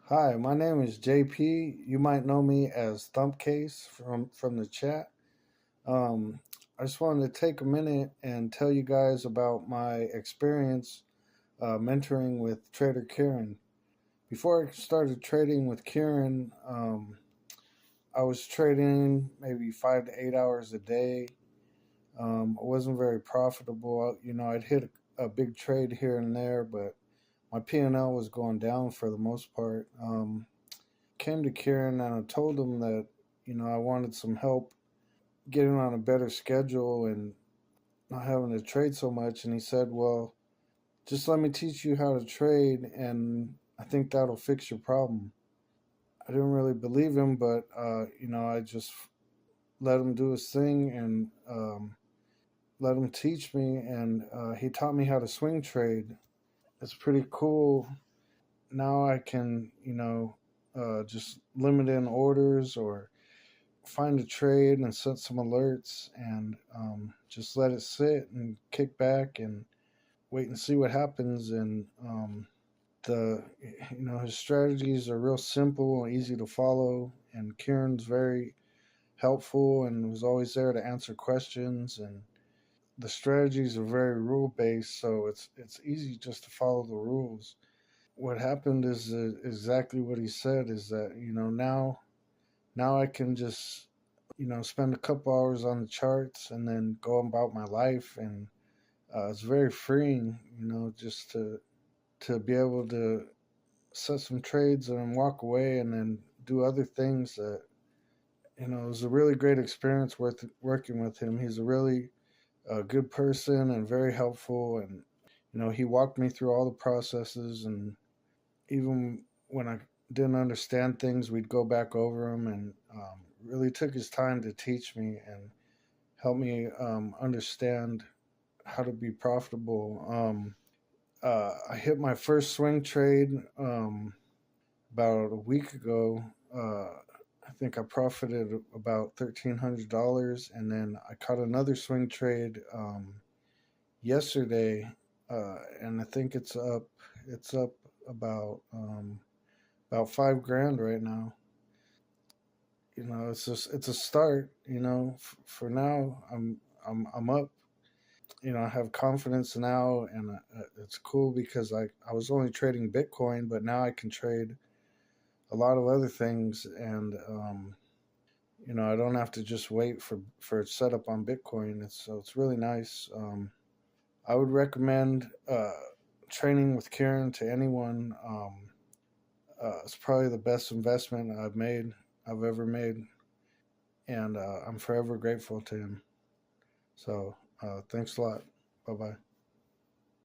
Hi, my name is JP. You might know me as Thumpcase from the chat. Um, I just wanted to take a minute and tell you guys about my experience mentoring with Trader Kieran. Before I started trading with Kieran, I was trading maybe 5 to 8 hours a day. I wasn't very profitable. I'd hit a big trade here and there, but my P&L was going down for the most part. Came to Kieran and I told him that I wanted some help getting on a better schedule and not having to trade so much. And he said, "Well, just let me teach you how to trade, and I think that'll fix your problem." I didn't really believe him, but I just let him do his thing and let him teach me. And he taught me how to swing trade. It's pretty cool. Now I can just limit in orders or find a trade and set some alerts and just let it sit and kick back and wait and see what happens. And the his strategies are real simple and easy to follow. And Kieran's very helpful and was always there to answer questions. And the strategies are very rule based, so it's easy just to follow the rules. What happened is exactly what he said. Is that now I can just spend a couple hours on the charts and then go about my life. And it's very freeing, just to be able to set some trades and then walk away and then do other things. That it was a really great experience with working with him. He's a really good person and very helpful. And he walked me through all the processes. And even when I didn't understand things, we'd go back over them. And really took his time to teach me and help me understand how to be profitable. I hit my first swing trade about a week ago. I think I profited about $1,300, and then I caught another swing trade yesterday, and I think it's up. It's up about 5 grand right now. It's a start. For now, I'm up. I have confidence now, and it's cool because I was only trading Bitcoin, but now I can trade a lot of other things. And I don't have to just wait for it set up on Bitcoin. It's really nice. I would recommend training with Kieran to anyone. It's probably the best investment I've ever made, and I'm forever grateful to him. So thanks a lot. Bye bye.